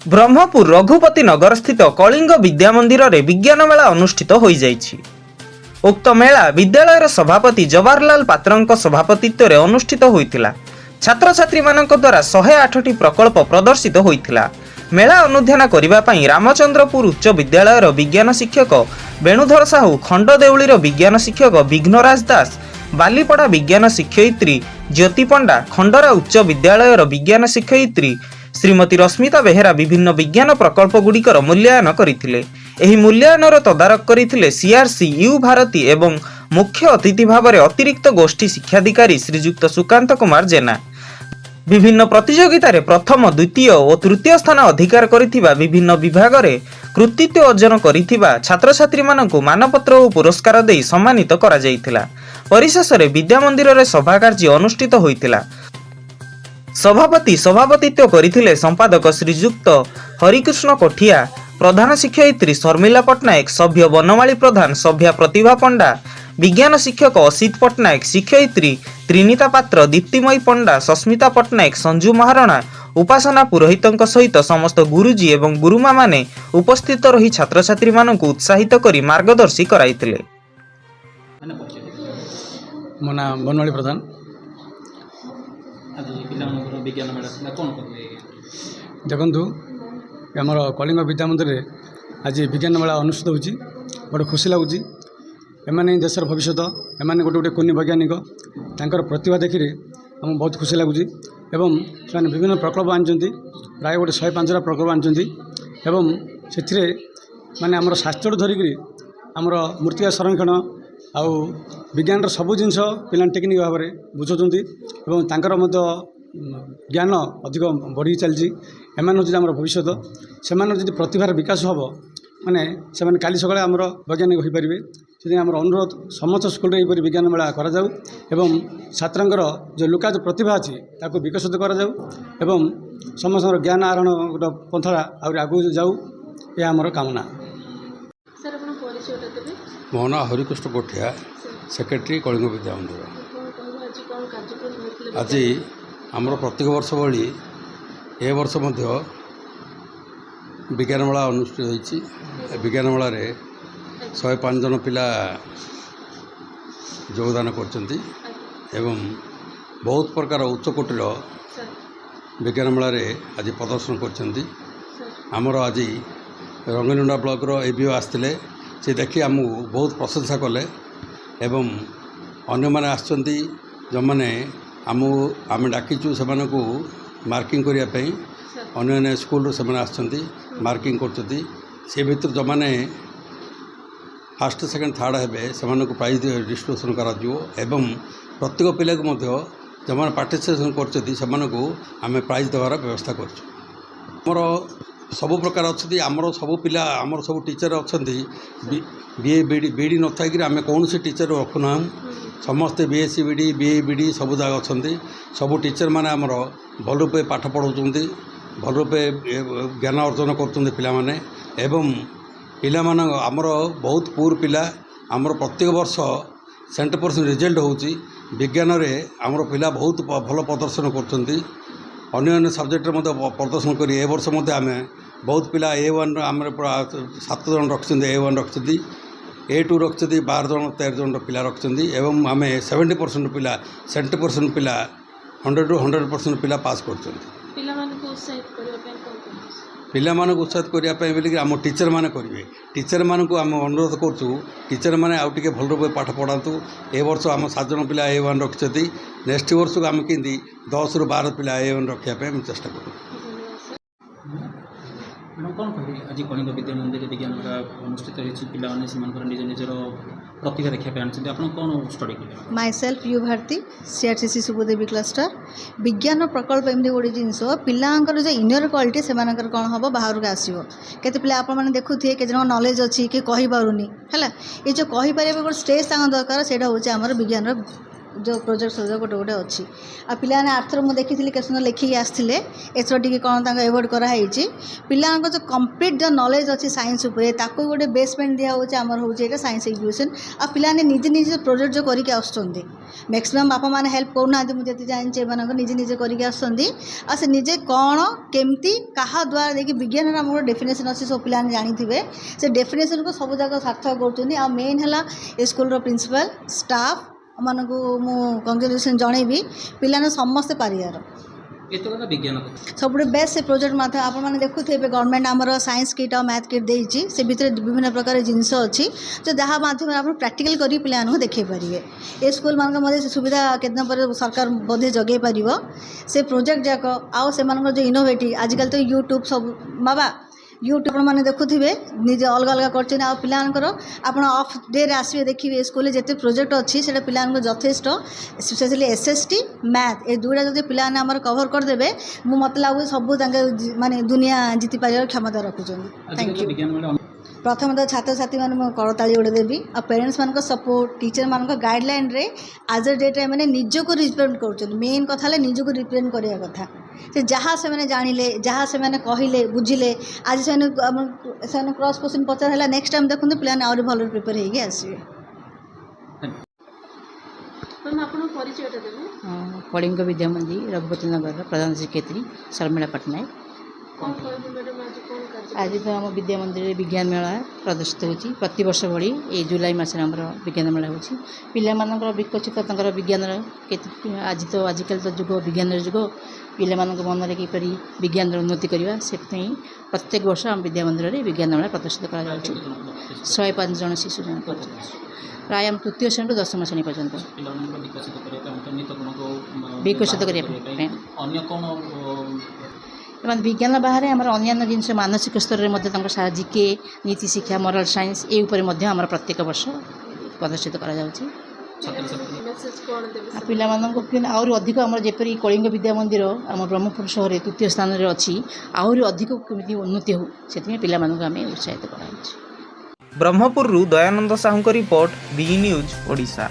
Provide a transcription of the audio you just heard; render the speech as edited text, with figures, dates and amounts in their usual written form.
ब्रह्मपुर रघुपति नगर स्थित कलिंग विद्या मंदिर रे विज्ञान मेला अनुष्ठित हो जाइछि। उक्त मेला विद्यालयर सभापति जवाहरलाल पात्रंक सभापतित्व रे अनुष्ठित होइतिला। छात्र छात्री मानक द्वारा 108टी प्रकल्प प्रदर्शित होइतिला। मेला अनुध्यान करिबा पई रामचंद्रपुर उच्च विद्यालयर विज्ञान शिक्षक वेणुधर साहू, खंडदेउलीर विज्ञान शिक्षक विघ्नराज दास, बालीपड़ा विज्ञान शिक्षयित्री ज्योति पंडा, खंडरा उच्च विद्यालयर विज्ञान शिक्षयित्री श्रीमती रश्मिता बेहेरा विभिन्न विज्ञान प्रकल्प गुड़िकर मूल्यांकन करथिले। एही मूल्यांकनर तदारक करथिले सीआरसी यू भारती एवं मुख्य अतिथि भाव में अतिरिक्त गोष्ठी शिक्षाधिकारी श्रीजुक्त सुकांत कुमार जेना। विभिन्न प्रतियोगिता रे प्रथम, द्वितीय और तृतीय स्थान अधिकार करिथिबा विभिन्न विभाग रे कृतित्व अर्जन करिथिबा छात्र छात्री मानकु मानपत्र और पुरस्कार देई सम्मानित करा जायतिला। परिशेष रे विद्या मंदिर रे सभा कार्य अनुष्ठित होइतिला। सभापति सभापतित्व करथिले संपादक श्रीजुक्त हरिकृष्ण कोठिया, प्रधान शिक्षयित्री शर्मिला पट्टनायक, सभ्य बनमाली प्रधान सभ्या प्रतिभा पंडा, विज्ञान शिक्षक असित पट्टनायक, शिक्षयित्री त्रिनीता पात्र, दीप्तिमयी पंडा, सस्मिता पट्टनायक, संजू महारणा, उपासना पुरोहितों सहित समस्त गुरुजी एवं गुरुमा माने उपस्थित रही छात्र छात्री मानक उत्साहित करी मार्गदर्शी कराइतिले। मो ना बनमाली प्रधान। देखु आमर कलिंग विद्या मंदिर आज विज्ञान मेला अनुष्ठित होती। बड़े खुशी लगुच। एमाने देशर भविष्य, एमाने गोटे गोटे कुनी वैज्ञानिक, तांकर प्रतिभा देखि आम बहुत खुशी लगुच। एवं से विभिन्न प्रकल्प आनी, प्राय गोटे 105टा प्रकल्प आनी। एवं से माने आमर शास्त्र धरिक आमर मूर्तिका संरक्षण आउ विज्ञान सबू जिनस पिला टेक्निक भाव में बुझाऊँ एवं तांकर मध्य ज्ञान अधिक बढ़ी चलती। एम हूँ आम भविष्य, से प्रतिभार विकास हम माने से काली सकाଳେ आमर वैज्ञानिक हो पारे। से आम अनुरोध समस्त स्कूल में विज्ञान मेला कराऊ एवं छात्रंकर जो लुका जो प्रतिभा अच्छी ताको विकसित कराऊ एवं समस्त ज्ञान आहरण गोटे पंथड़ा आगू जाऊ, यह आमर कामना। मो ना हरिकृष्ण कोठिया, सेक्रेटरी कलिंग विद्या मंदिर। आज आमर प्रत्येक वर्ष भली ए वर्ष मध्य विज्ञान मेला अनुष्ठित होती। विज्ञान मेला रे 105 जन पिला योगदान करछंती एवं बहुत प्रकार उच्च कोटिर विज्ञान मेला रे आज प्रदर्शन करछंती। आमर आज रंगीनुंडा ब्लॉक रो एबीओ आसते, से देखी आमको बहुत प्रशंसा कले एवं अन्य माने आछंती जो माने आम डाकिचु से मार्किंग करने अन्य स्कूल से आछंती मार्किंग करछंती। से भितर जो माने फर्स्ट सेकेंड थर्ड हेबे से प्राइज डिस्ट्रीब्यूशन करा एवं प्रत्येक पिला को जो मैंने पार्टिसिपेशन कर प्राइज देवार व्यवस्था कर सब प्रकार अच्छी। आमर सब पिला आमर सब टीचर अच्छा बीए बीडी न थी आम कौन सी टीचर रखुना, समस्ते बीएससी बीडी बीए बीडी सब जगह अच्छा। सब टीचर मैंने आमर भल रूपे पाठ पढ़ाऊँ, भल रूपे ज्ञान अर्जन कर पिला माने एवं पिला आमर बहुत पुअर पिला। आमर प्रत्येक वर्ष 100% रिजल्ट होची। विज्ञान रे आमर पिला बहुत भल प्रदर्शन कर अन्य सब्जेक्ट प्रदर्शन कर। ए वर्ष आम बहुत पिला A1 आम 7 जन रखते, A1 रखते, A2 रखते 12 जन 13 जन पिला रखते एवं आम 70% पिला 70% पिला 100 to 100% पिला पास कर। पिला उत्साहित करने बोलिक आम टीचर मैंने करेंगे। टीचर मानक आम अनुरोध करूँ, टीचर मैंने आउ टे भल रूप पाठ पढ़ातु। ए वर्ष आम 7 जन पिला A1 रखते, नेक्स्ट वर्ष को आम कि 10 ରୁ 12 पिला A1 रखापी आम चेष्टा करूँ। कौन कह आज कलिंग विद्या मंदिर विज्ञान मेला अनुष्ठित होती। पिला निज निजर प्रतिभा देखापी आनी, आप कौन स्टडी करें? माई सेल्फ यू भारती, सीआरसीसी सुबोदेवी क्लस्टर। विज्ञान प्रकल्प एमती गोटे जिनस पिलांकर जो इनर क्वालिटी से कौन हम बाहर को आसो। केते पिला आप मैंने देखुए के नॉलेज अच्छी कि कहीपरूनी है, ये जो कहीपर गोटे स्टेज दरकार, से हूँ आम विज्ञान जो प्रोजेक्ट गोटे गोटे अच्छी आ पिलाने आर्थर मुझे देखी केते सुंदर लिखिकी आसते एथर टी कौन एवोर्ड कराई पिला जो कंप्लीट जो नॉलेज अच्छी साइंस उपरे ताको गोटे बेसमेंट दिया होचे आमर होचे एटा साइंस एजुकेशन आ पिलाने निजे निजे प्रोजेक्ट जो करके आसुचंदी मैक्सिमम बापा माने हेल्प करना मुझे जानी एमान निजे निजे करके आसुचंदी आ से निजे कौन केमती कहा द्वारा देखिए विज्ञान आम गोटे डेफिनेसन अच्छी सब पिलाने जानी से डेफिनेसन को सब जगह सार्थक कर मेन है स्कूल प्रिंसिपल स्टाफ मानक मु कंग्रेचुलेसन जनइबी पिलाने समस्ते पारियार एत विज्ञान सब बेस्ट से प्रोजेक्ट माध्यम आप देखुए गवर्नमेंट आमर साइंस किट और मैथ किट देती से भितर विभिन्न प्रकार जिनस अच्छी जो जहाँ माध्यम आप प्राक्टिकल कर पिला देखे पारे ए स्कूल मान सुविधा केतना पर सरकार बोधे जगे पार से प्रोजेक्ट जाक आउ से जो इनोवेटिव आजिकल तो यूट्यूब सब बाबा यूट्यूब मैंने देखुए निजे अलग अलग कर आप ऑफ डे आसवे देखिए स्कूल जिते प्रोजेक्ट अच्छी से पिला यथेष्ट स्पेशली एसएसटी मैथ ए दुईटा जो पिला कवर करदे मत लगुच सब माने दुनिया जीति पार क्षमता रखुच्च। Thank you. प्रथम तो छात्र छात्री मैंने करताली गोटे देवी आ पेरेन्ट्स मान सपोर्ट टीचर मान गाइडलाइन रे आज डेट्रे मैंने निजक रिप्रेजेंट कर मेन कथा निजक रिप्रेजेंट करने कथा से जहाँ से मैंने जानिले जहाँ से मैंने कहले बुझिले आज से क्रॉस क्वेश्चन पचार है नेक्स्ट टाइम देखते पिलाने आहुरी भल प्रिपेयर होगी आसवे। कलिंग विद्या मंदिर रघुपति नगर प्रधान शिक्षयित्री शर्मिला पट्टनायक। आज तो आम विद्या मंदिर विज्ञान मेला प्रदर्शित होती प्रति वर्ष भली ये जुलाई मासरे आमर विज्ञान मेला होती पिला विकसित विज्ञान आज तो आजिकल तो जुग विज्ञान जुग पिला मन में किपर विज्ञान उन्नति करवा से प्रत्येक वर्ष आम विद्या मंदिर में विज्ञान मेला प्रदर्शित कर 105 जन शिशु जन प्राय आम तृतीय श्रेणी टू 10म श्रेणी पर्यंत विकसित करने विज्ञान बाहर आम अन्य जिनस मानसिक स्तर में जीके नीति शिक्षा मॉरल साइंस ये प्रत्येक वर्ष प्रदर्शित कर पिला आहरी अधिक आम जपरी कलिंग विद्या मंदिर आम ब्रह्मपुर सहर तृतीय स्थान में अच्छी आहरी अधिक केमी उन्नति हो से पिला आम उत्साहित कर। Brahmapur Dayanand Sahu report B news Odisha.